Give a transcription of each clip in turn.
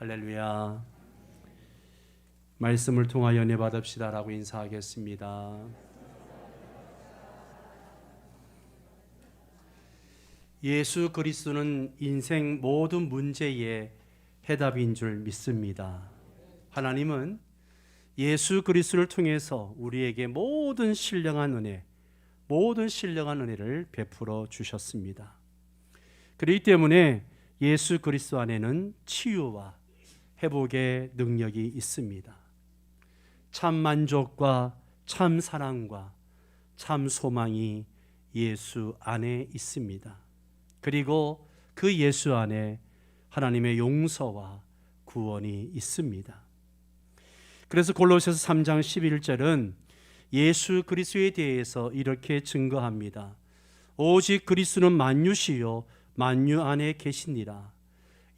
할렐루야. 말씀을 통하여 은혜 받읍시다라고 인사하겠습니다. 예수 그리스도는 인생 모든 문제의 해답인 줄 믿습니다. 하나님은 예수 그리스도를 통해서 우리에게 모든 신령한 은혜를 베풀어 주셨습니다. 그렇기 때문에 예수 그리스도 안에는 치유와 회복의 능력이 있습니다. 참 만족과 참 사랑과 참 소망이 예수 안에 있습니다. 그리고 그 예수 안에 하나님의 용서와 구원이 있습니다. 그래서 골로새서 3장 11절은 예수 그리스도에 대해서 이렇게 증거합니다. 오직 그리스도는 만유시요 만유 안에 계시니라.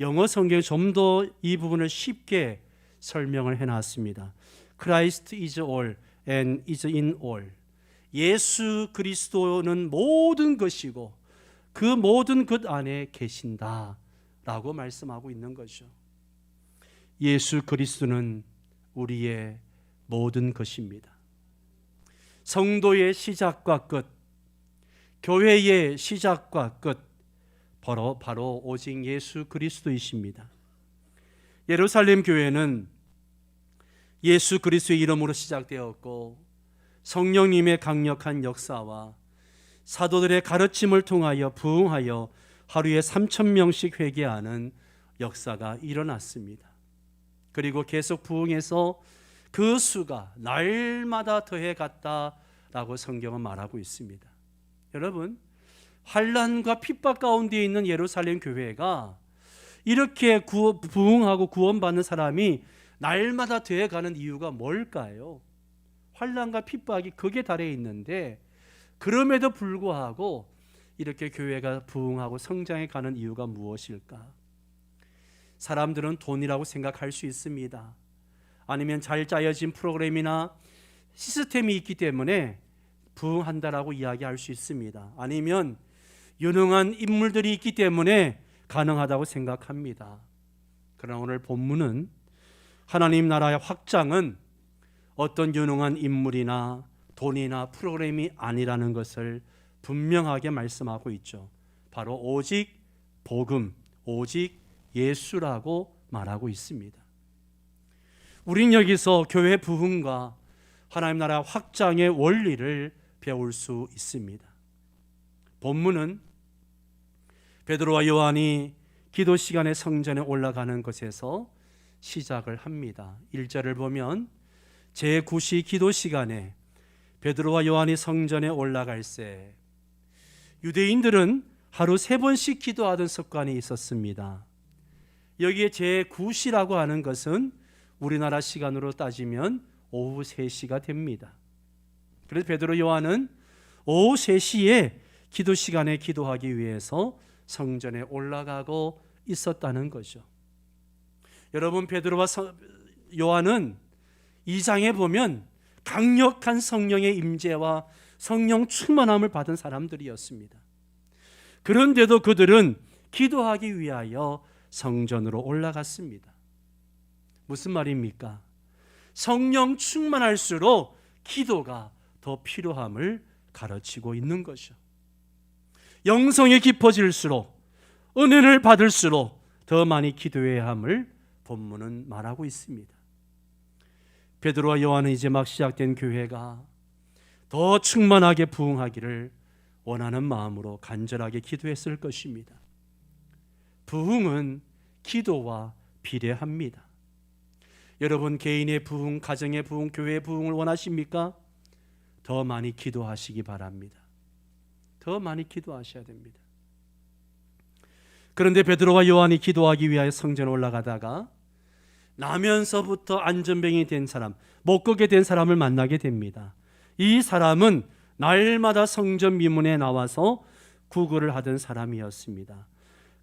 영어 성경에 좀 더 이 부분을 쉽게 설명을 해놨습니다. Christ is all and is in all. 예수 그리스도는 모든 것이고 그 모든 것 안에 계신다라고 말씀하고 있는 거죠. 예수 그리스도는 우리의 모든 것입니다. 성도의 시작과 끝, 교회의 시작과 끝, 바로 오직 예수 그리스도이십니다. 예루살렘 교회는 예수 그리스도의 이름으로 시작되었고 성령님의 강력한 역사와 사도들의 가르침을 통하여 부흥하여 하루에 3,000명씩 회개하는 역사가 일어났습니다. 그리고 계속 부흥해서 그 수가 날마다 더해 갔다라고 성경은 말하고 있습니다. 여러분, 환난과 핍박 가운데 있는 예루살렘 교회가 이렇게 부흥하고 구원받는 사람이 날마다 되어가는 이유가 뭘까요? 환난과 핍박이 극에 달해 있는데 그럼에도 불구하고 이렇게 교회가 부흥하고 성장해 가는 이유가 무엇일까? 사람들은 돈이라고 생각할 수 있습니다. 아니면 잘 짜여진 프로그램이나 시스템이 있기 때문에 부흥한다라고 이야기할 수 있습니다. 아니면 유능한 인물들이 있기 때문에 가능하다고 생각합니다. 그러나 오늘 본문은 하나님 나라의 확장은 어떤 유능한 인물이나 돈이나 프로그램이 아니라는 것을 분명하게 말씀하고 있죠. 바로 오직 복음, 오직 예수라고 말하고 있습니다. 우린 여기서 교회 부흥과 하나님 나라 확장의 원리를 배울 수 있습니다. 본문은 베드로와 요한이 기도 시간에 성전에 올라가는 것에서 시작을 합니다. 1절을 보면 제9시 기도 시간에 베드로와 요한이 성전에 올라갈새 유대인들은 하루 3번씩 기도하던 습관이 있었습니다. 여기에 제9시라고 하는 것은 우리나라 시간으로 따지면 오후 3시가 됩니다. 그래서 베드로 요한은 오후 3시에 기도 시간에 기도하기 위해서 성전에 올라가고 있었다는 거죠. 여러분, 베드로와 요한은 2장에 보면 강력한 성령의 임재와 성령 충만함을 받은 사람들이었습니다. 그런데도 그들은 기도하기 위하여 성전으로 올라갔습니다. 무슨 말입니까? 성령 충만할수록 기도가 더 필요함을 가르치고 있는 거죠. 영성이 깊어질수록 은혜를 받을수록 더 많이 기도해야 함을 본문은 말하고 있습니다. 베드로와 요한은 이제 막 시작된 교회가 더 충만하게 부흥하기를 원하는 마음으로 간절하게 기도했을 것입니다. 부흥은 기도와 비례합니다. 여러분, 개인의 부흥, 가정의 부흥, 교회의 부흥을 원하십니까? 더 많이 기도하시기 바랍니다. 더 많이 기도하셔야 됩니다. 그런데 베드로와 요한이 기도하기 위하여 성전에 올라가다가 나면서부터 안전병이 된 사람, 못 걷게 된 사람을 만나게 됩니다. 이 사람은 날마다 성전 미문에 나와서 구걸을 하던 사람이었습니다.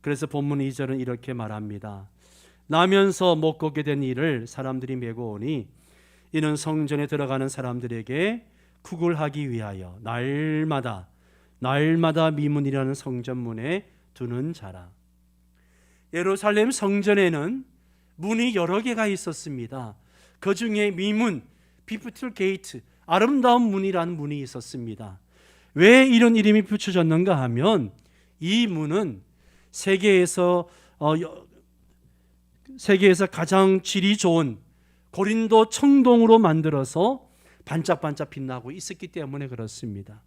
그래서 본문 2절은 이렇게 말합니다. 나면서 못 걷게 된 이를 사람들이 메고 오니 이는 성전에 들어가는 사람들에게 구걸하기 위하여 날마다 미문이라는 성전문에 두는 자라. 예루살렘 성전에는 문이 여러 개가 있었습니다. 그 중에 미문, 비프틸 게이트, 아름다운 문이라는 문이 있었습니다. 왜 이런 이름이 붙여졌는가 하면 이 문은 세계에서 가장 질이 좋은 고린도 청동으로 만들어서 반짝반짝 빛나고 있었기 때문에 그렇습니다.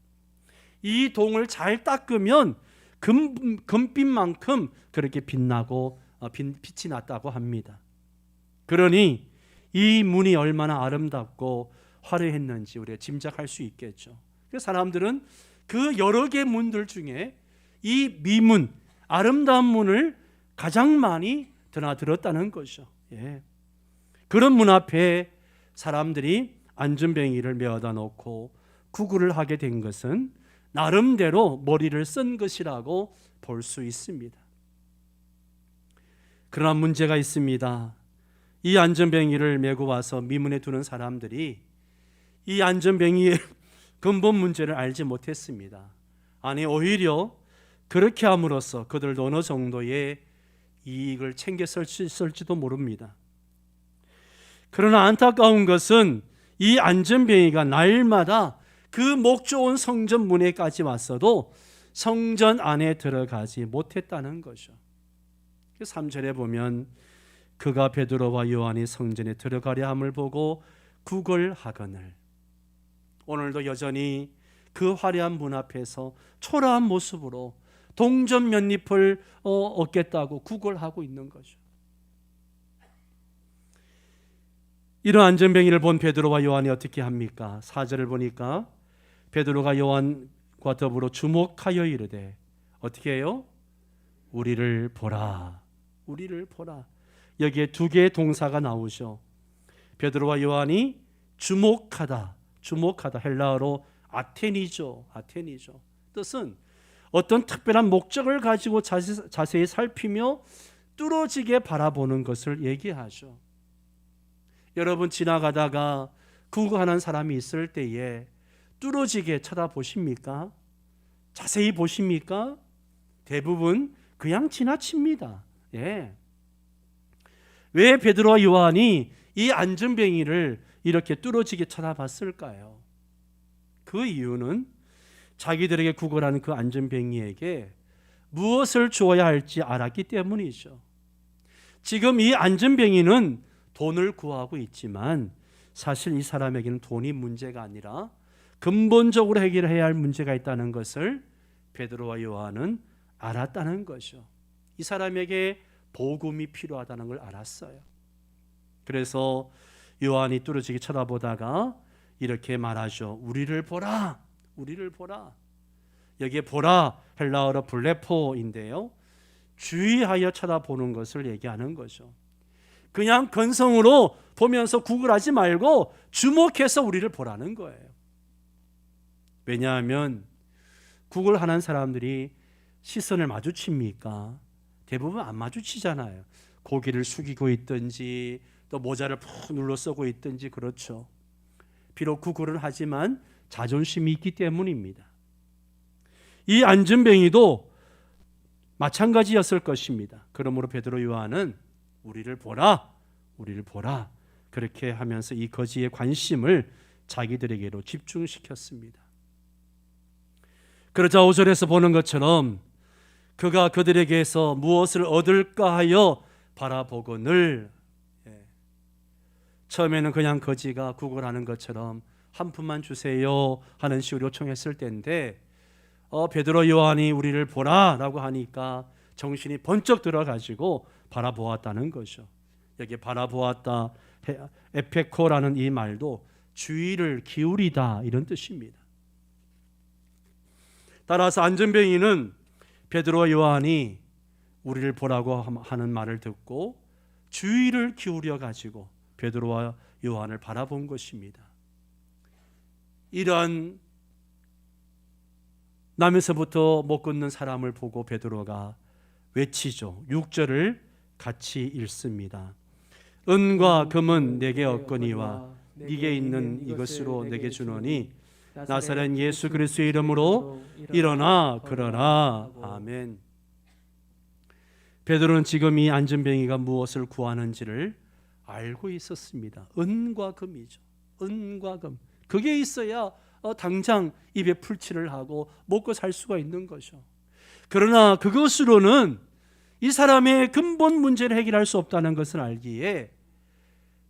이 동을 잘 닦으면 금빛만큼 그렇게 빛나고 빛이 났다고 합니다. 그러니 이 문이 얼마나 아름답고 화려했는지 우리가 짐작할 수 있겠죠. 그래서 사람들은 그 여러 개 문들 중에 이 미문, 아름다운 문을 가장 많이 드나들었다는 것이죠. 예. 그런 문 앞에 사람들이 안전뱅이를 메어다 놓고 구걸을 하게 된 것은 나름대로 머리를 쓴 것이라고 볼 수 있습니다. 그러나 문제가 있습니다. 이 안전뱅이를 메고 와서 미문에 두는 사람들이 이 안전뱅이의 근본 문제를 알지 못했습니다. 아니, 오히려 그렇게 함으로써 그들도 어느 정도의 이익을 챙겼을지도 모릅니다. 그러나 안타까운 것은 이 안전뱅이가 날마다 그 목 좋은 성전 문에까지 왔어도 성전 안에 들어가지 못했다는 것이죠. 3절에 보면 그가 베드로와 요한이 성전에 들어가려 함을 보고 구걸하거늘. 오늘도 여전히 그 화려한 문 앞에서 초라한 모습으로 동전 몇 잎을 얻겠다고 구걸하고 있는 거죠. 이런 안전뱅이를 본 베드로와 요한이 어떻게 합니까? 4절을 보니까 베드로가 요한과 더불어 주목하여 이르되 어떻게 해요? 우리를 보라. 우리를 보라. 여기에 두 개의 동사가 나오죠. 베드로와 요한이 주목하다. 주목하다. 헬라어로 아테니죠. 아테니죠. 뜻은 어떤 특별한 목적을 가지고 자세히 살피며 뚫어지게 바라보는 것을 얘기하죠. 여러분 지나가다가 구걸하는 사람이 있을 때에 뚫어지게 쳐다보십니까? 자세히 보십니까? 대부분 그냥 지나칩니다. 예. 왜 베드로와 요한이 이 안전뱅이를 이렇게 뚫어지게 쳐다봤을까요? 그 이유는 자기들에게 구걸하는 그 안전뱅이에게 무엇을 주어야 할지 알았기 때문이죠. 지금 이 안전뱅이는 돈을 구하고 있지만 사실 이 사람에게는 돈이 문제가 아니라 근본적으로 해결해야 할 문제가 있다는 것을 베드로와 요한은 알았다는 것이죠. 이 사람에게 복음이 필요하다는 걸 알았어요. 그래서 요한이 뚫어지게 쳐다보다가 이렇게 말하죠. 우리를 보라. 우리를 보라. 여기에 보라 헬라어로 블레포인데요. 주의하여 쳐다보는 것을 얘기하는 거죠. 그냥 건성으로 보면서 구걸하지 말고 주목해서 우리를 보라는 거예요. 왜냐하면 구걸하는 사람들이 시선을 마주칩니까? 대부분 안 마주치잖아요. 고개를 숙이고 있든지 또 모자를 푹 눌러 쓰고 있든지 그렇죠. 비록 구걸을 하지만 자존심이 있기 때문입니다. 이 안전뱅이도 마찬가지였을 것입니다. 그러므로 베드로 요한은 우리를 보라, 우리를 보라 그렇게 하면서 이 거지의 관심을 자기들에게로 집중시켰습니다. 그러자 5절에서 보는 것처럼 그가 그들에게서 무엇을 얻을까 하여 바라보거늘. 처음에는 그냥 거지가 구걸하는 것처럼 한 푼만 주세요 하는 식으로 요청했을 때인데 베드로 요한이 우리를 보라라고 하니까 정신이 번쩍 들어가지고 바라보았다는 거죠. 여기 바라보았다, 에페코라는 이 말도 주의를 기울이다 이런 뜻입니다. 따라서 안전뱅이는 베드로와 요한이 우리를 보라고 하는 말을 듣고 주의를 기울여 가지고 베드로와 요한을 바라본 것입니다. 이런 남에서부터 못 걷는 사람을 보고 베드로가 외치죠. 6절을 같이 읽습니다. 은과 금은 내게 없거니와 네게 있는 이것으로 내게 주노니 나사렛 예수 그리스도의 이름으로 일어나 걸어라. 아멘. 베드로는 지금 이 안전뱅이가 무엇을 구하는지를 알고 있었습니다. 은과 금이죠. 은과 금. 그게 있어야 당장 입에 풀칠을 하고 먹고 살 수가 있는 거죠. 그러나 그것으로는 이 사람의 근본 문제를 해결할 수 없다는 것을 알기에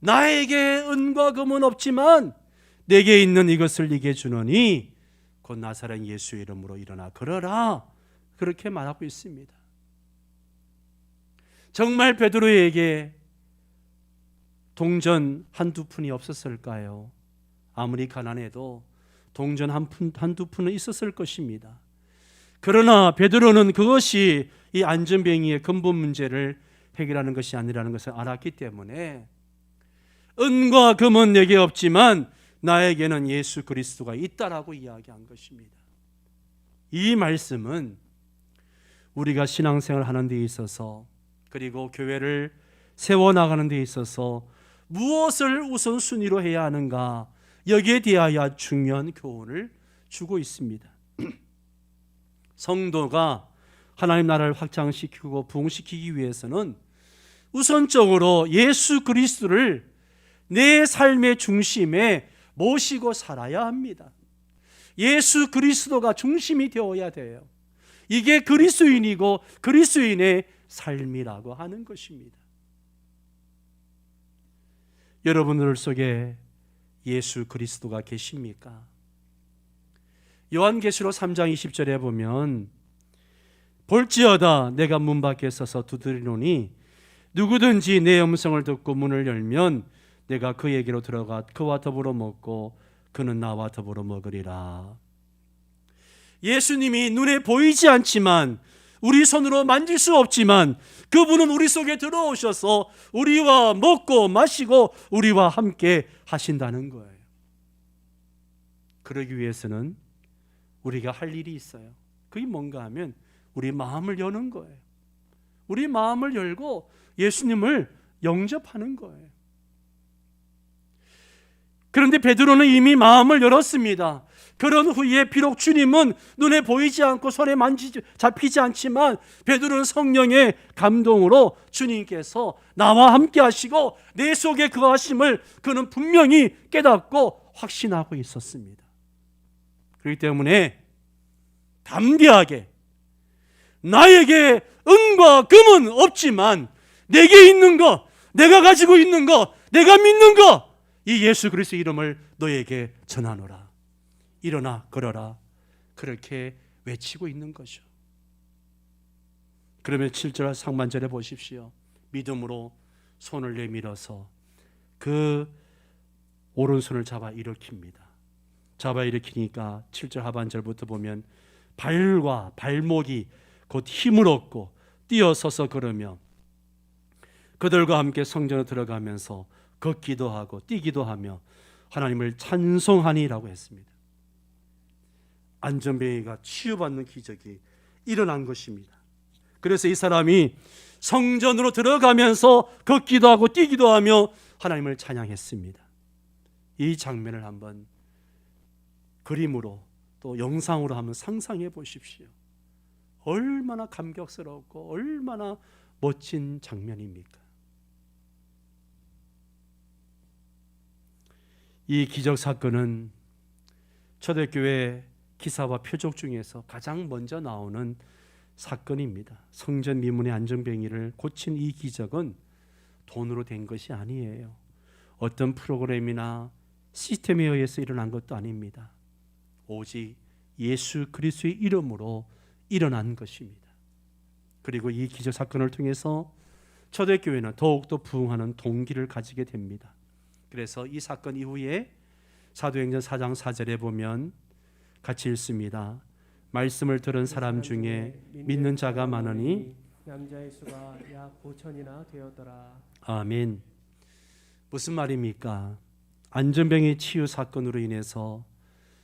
나에게 은과 금은 없지만 내게 있는 이것을 네게 주노니 곧 나사렛 예수의 이름으로 일어나 걸어라, 그렇게 말하고 있습니다. 정말 베드로에게 동전 한두 푼이 없었을까요? 아무리 가난해도 동전 한두 푼은 있었을 것입니다. 그러나 베드로는 그것이 이 안전뱅이의 근본 문제를 해결하는 것이 아니라는 것을 알았기 때문에 은과 금은 내게 없지만 나에게는 예수 그리스도가 있다라고 이야기한 것입니다. 이 말씀은 우리가 신앙생활을 하는 데 있어서, 그리고 교회를 세워나가는 데 있어서 무엇을 우선순위로 해야 하는가, 여기에 대하여 중요한 교훈을 주고 있습니다. 성도가 하나님 나라를 확장시키고 부흥시키기 위해서는 우선적으로 예수 그리스도를 내 삶의 중심에 모시고 살아야 합니다. 예수 그리스도가 중심이 되어야 돼요. 이게 그리스도인이고 그리스도인의 삶이라고 하는 것입니다. 여러분들 속에 예수 그리스도가 계십니까? 요한계시록 3장 20절에 보면 볼지어다 내가 문 밖에 서서 두드리노니 누구든지 내 음성을 듣고 문을 열면 내가 그에게로 들어가 그와 더불어 먹고 그는 나와 더불어 먹으리라. 예수님이 눈에 보이지 않지만, 우리 손으로 만질 수 없지만 그분은 우리 속에 들어오셔서 우리와 먹고 마시고 우리와 함께 하신다는 거예요. 그러기 위해서는 우리가 할 일이 있어요. 그게 뭔가 하면 우리 마음을 여는 거예요. 우리 마음을 열고 예수님을 영접하는 거예요. 그런데 베드로는 이미 마음을 열었습니다. 그런 후에 비록 주님은 눈에 보이지 않고 손에 잡히지 않지만 베드로는 성령의 감동으로 주님께서 나와 함께 하시고 내 속에 그 하심을 그는 분명히 깨닫고 확신하고 있었습니다. 그렇기 때문에 담대하게 나에게 은과 금은 없지만 내게 있는 것, 내가 가지고 있는 것, 내가 믿는 것, 이 예수 그리스도의 이름을 너에게 전하노라. 일어나 걸어라. 그렇게 외치고 있는 거죠. 그러면 7절 상반절에 보십시오. 믿음으로 손을 내밀어서 그 오른손을 잡아 일으킵니다. 잡아 일으키니까 7절 하반절부터 보면 발과 발목이 곧 힘을 얻고 뛰어서서 걸으며 그들과 함께 성전에 들어가면서 걷기도 하고 뛰기도 하며 하나님을 찬송하니라고 했습니다. 안전뱅이가 치유받는 기적이 일어난 것입니다. 그래서 이 사람이 성전으로 들어가면서 걷기도 하고 뛰기도 하며 하나님을 찬양했습니다. 이 장면을 한번 그림으로 또 영상으로 한번 상상해 보십시오. 얼마나 감격스럽고 얼마나 멋진 장면입니까? 이 기적 사건은 초대교회 기사와 표적 중에서 가장 먼저 나오는 사건입니다. 성전 미문의 안전뱅이를 고친 이 기적은 돈으로 된 것이 아니에요. 어떤 프로그램이나 시스템에 의해서 일어난 것도 아닙니다. 오직 예수 그리스도의 이름으로 일어난 것입니다. 그리고 이 기적 사건을 통해서 초대교회는 더욱더 부흥하는 동기를 가지게 됩니다. 그래서 이 사건 이후에 사도행전 4장 4절에 보면 같이 읽습니다. 말씀을 들은 사람 중에 믿는 자가 많으니 남자의 수가 약 5천이나 되었더라. 아멘. 무슨 말입니까? 안전병의 치유 사건으로 인해서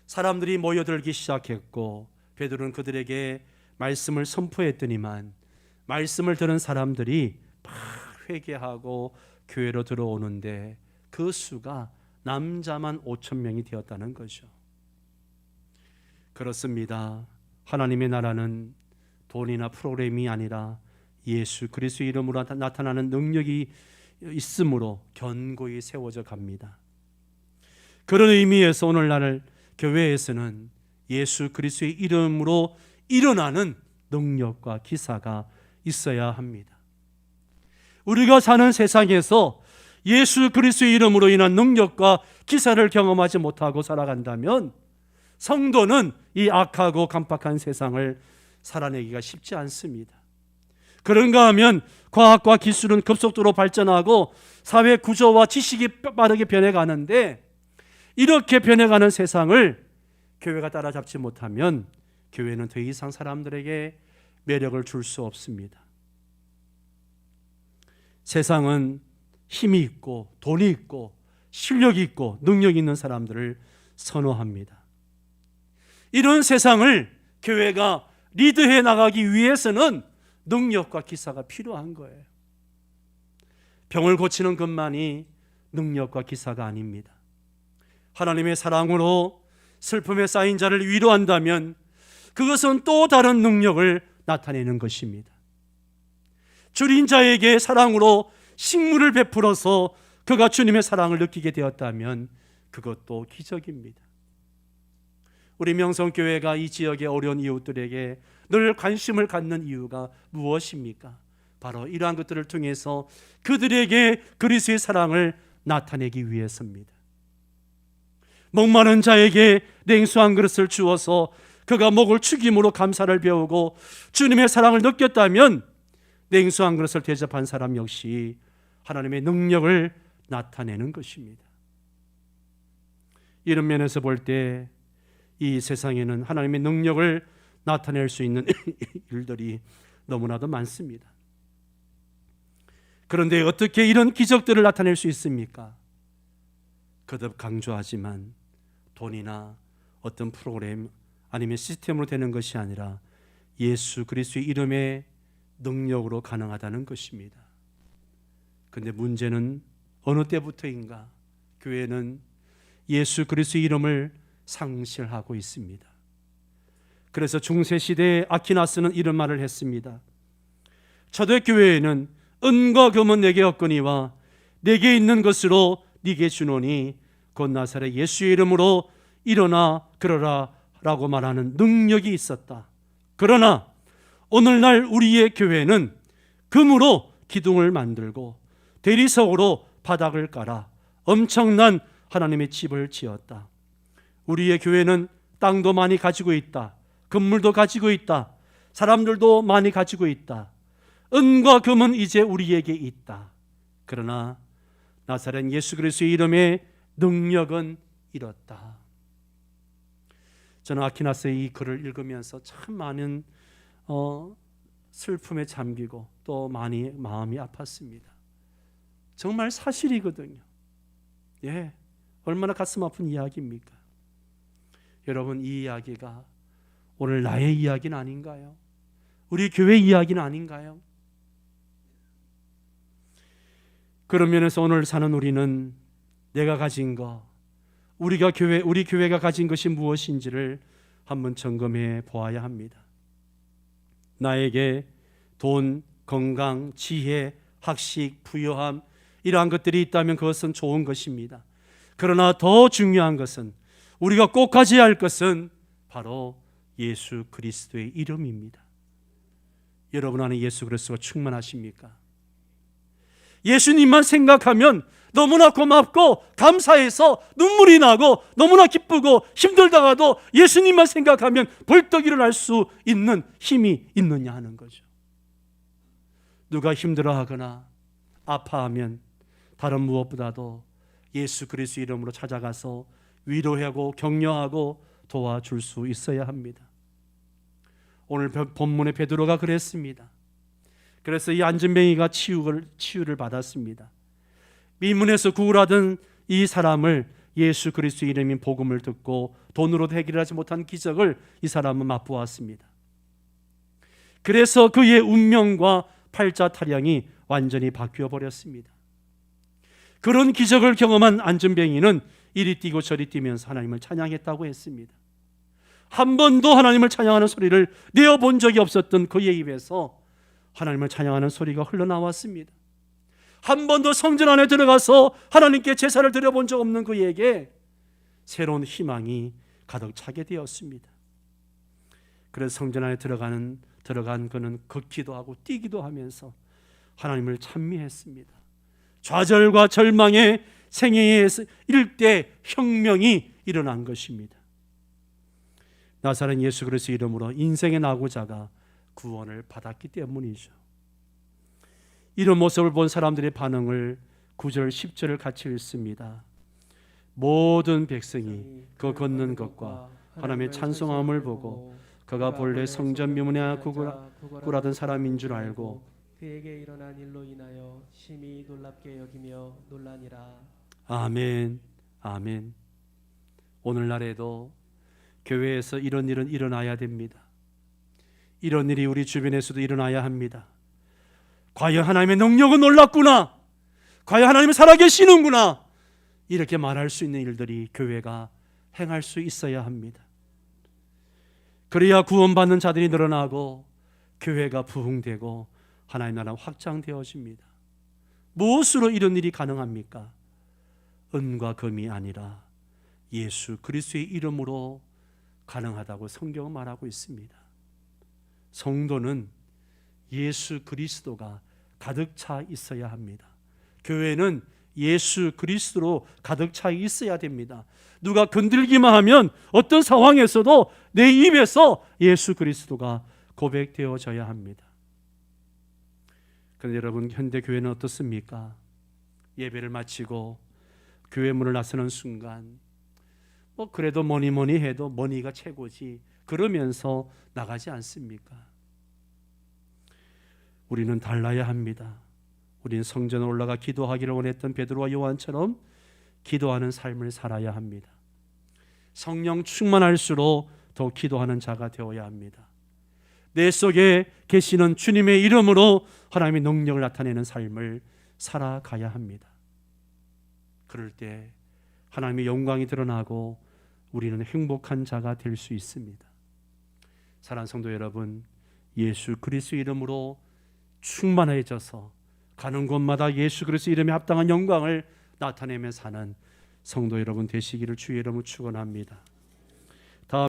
사람들이 모여들기 시작했고 베드로는 그들에게 말씀을 선포했더니만 말씀을 들은 사람들이 막 회개하고 교회로 들어오는데 그 수가 남자만 5천 명이 되었다는 거죠. 그렇습니다. 하나님의 나라는 돈이나 프로그램이 아니라 예수 그리스도의 이름으로 나타나는 능력이 있으므로 견고히 세워져 갑니다. 그런 의미에서 오늘날 교회에서는 예수 그리스도의 이름으로 일어나는 능력과 기사가 있어야 합니다. 우리가 사는 세상에서 예수 그리스도의 이름으로 인한 능력과 기사를 경험하지 못하고 살아간다면 성도는 이 악하고 간박한 세상을 살아내기가 쉽지 않습니다. 그런가 하면 과학과 기술은 급속도로 발전하고 사회 구조와 지식이 빠르게 변해가는데, 이렇게 변해가는 세상을 교회가 따라잡지 못하면 교회는 더 이상 사람들에게 매력을 줄 수 없습니다. 세상은 힘이 있고 돈이 있고 실력이 있고 능력이 있는 사람들을 선호합니다. 이런 세상을 교회가 리드해 나가기 위해서는 능력과 기사가 필요한 거예요. 병을 고치는 것만이 능력과 기사가 아닙니다. 하나님의 사랑으로 슬픔에 쌓인 자를 위로한다면 그것은 또 다른 능력을 나타내는 것입니다. 줄인 자에게 사랑으로 식물을 베풀어서 그가 주님의 사랑을 느끼게 되었다면 그것도 기적입니다. 우리 명성교회가 이 지역의 어려운 이웃들에게 늘 관심을 갖는 이유가 무엇입니까? 바로 이러한 것들을 통해서 그들에게 그리스도의 사랑을 나타내기 위해서입니다. 목마른 자에게 냉수 한 그릇을 주어서 그가 목을 축임으로 감사를 배우고 주님의 사랑을 느꼈다면 냉수 한 그릇을 대접한 사람 역시 하나님의 능력을 나타내는 것입니다. 이런 면에서 볼 때 이 세상에는 하나님의 능력을 나타낼 수 있는 일들이 너무나도 많습니다. 그런데 어떻게 이런 기적들을 나타낼 수 있습니까? 거듭 강조하지만 돈이나 어떤 프로그램 아니면 시스템으로 되는 것이 아니라 예수 그리스도의 이름의 능력으로 가능하다는 것입니다. 그런데 문제는 어느 때부터인가 교회는 예수 그리스도의 이름을 상실하고 있습니다. 그래서 중세시대에 아키나스는 이런 말을 했습니다. 초대교회에는 은과 금은 내게 없거니와 내게 있는 것으로 네게 주노니 곧 나사렛 예수의 이름으로 일어나 걸어라 라고 말하는 능력이 있었다. 그러나 오늘날 우리의 교회는 금으로 기둥을 만들고 대리석으로 바닥을 깔아 엄청난 하나님의 집을 지었다. 우리의 교회는 땅도 많이 가지고 있다. 건물도 가지고 있다. 사람들도 많이 가지고 있다. 은과 금은 이제 우리에게 있다. 그러나 나사렛 예수 그리스도의 이름의 능력은 잃었다. 저는 아키나스의 이 글을 읽으면서 참 많은 슬픔에 잠기고 또 많이 마음이 아팠습니다. 정말 사실이거든요. 예, 얼마나 가슴 아픈 이야기입니까? 여러분, 이 이야기가 오늘 나의 이야기는 아닌가요? 우리 교회 이야기는 아닌가요? 그런 면에서 오늘 사는 우리는 내가 가진 것, 우리 교회가 가진 것이 무엇인지를 한번 점검해 보아야 합니다. 나에게 돈, 건강, 지혜, 학식, 부유함 이러한 것들이 있다면 그것은 좋은 것입니다. 그러나 더 중요한 것은, 우리가 꼭 가져야 할 것은 바로 예수 그리스도의 이름입니다. 여러분 안에 예수 그리스도가 충만하십니까? 예수님만 생각하면 너무나 고맙고 감사해서 눈물이 나고 너무나 기쁘고 힘들다가도 예수님만 생각하면 벌떡 일어날 수 있는 힘이 있느냐 하는 거죠. 누가 힘들어하거나 아파하면 다른 무엇보다도 예수 그리스도 이름으로 찾아가서 위로하고 격려하고 도와줄 수 있어야 합니다. 오늘 본문의 베드로가 그랬습니다. 그래서 이 안진뱅이가 치유를 받았습니다. 미문에서 구울하던 이 사람을 예수 그리스도 이름인 복음을 듣고 돈으로 해결하지 못한 기적을 이 사람은 맛보았습니다. 그래서 그의 운명과 팔자 타령이 완전히 바뀌어 버렸습니다. 그런 기적을 경험한 안진뱅이는 이리 뛰고 저리 뛰면서 하나님을 찬양했다고 했습니다. 한 번도 하나님을 찬양하는 소리를 내어본 적이 없었던 그의 입에서 하나님을 찬양하는 소리가 흘러나왔습니다. 한 번도 성전 안에 들어가서 하나님께 제사를 드려본 적 없는 그에게 새로운 희망이 가득 차게 되었습니다. 그래서 성전 안에 들어간 그는 걷기도 하고 뛰기도 하면서 하나님을 찬미했습니다. 좌절과 절망의 생애에 일대 혁명이 일어난 것입니다. 나사렛 예수 그리스도 이름으로 인생의 낙오자가 구원을 받았기 때문이죠. 이런 모습을 본 사람들의 반응을 9절 10절을 같이 읽습니다. 모든 백성이 그 걷는 것과 하나님의 찬송함을 보고 그가 본래 성전 미문에 구라던 사람인 줄 알고 그에게 일어난 일로 인하여 심히 놀랍게 여기며 놀라니라. 아멘. 아멘. 오늘날에도 교회에서 이런 일은 일어나야 됩니다. 이런 일이 우리 주변에서도 일어나야 합니다. 과연 하나님의 능력은 놀랍구나, 과연 하나님은 살아계시는구나, 이렇게 말할 수 있는 일들이 교회가 행할 수 있어야 합니다. 그래야 구원받는 자들이 늘어나고 교회가 부흥되고 하나님 나라가 확장되어집니다. 무엇으로 이런 일이 가능합니까? 은과 금이 아니라 예수 그리스도의 이름으로 가능하다고 성경은 말하고 있습니다. 성도는 예수 그리스도가 가득 차 있어야 합니다. 교회는 예수 그리스도로 가득 차 있어야 됩니다. 누가 건들기만 하면 어떤 상황에서도 내 입에서 예수 그리스도가 고백되어져야 합니다. 그런데 여러분, 현대 교회는 어떻습니까? 예배를 마치고 교회 문을 나서는 순간 그래도 뭐니 해도 머니가 최고지 그러면서 나가지 않습니까? 우리는 달라야 합니다. 우리는 성전에 올라가 기도하기를 원했던 베드로와 요한처럼 기도하는 삶을 살아야 합니다. 성령 충만할수록 더 기도하는 자가 되어야 합니다. 내 속에 계시는 주님의 이름으로 하나님의 능력을 나타내는 삶을 살아가야 합니다. 그럴 때 하나님의 영광이 드러나고 우리는 행복한 자가 될 수 있습니다. 사랑하는 성도 여러분, 예수 그리스도 이름으로 충만해져서 가는 곳마다 예수 그리스도 이름에 합당한 영광을 나타내며 사는 성도 여러분 되시기를 주의 이름으로 축원합니다.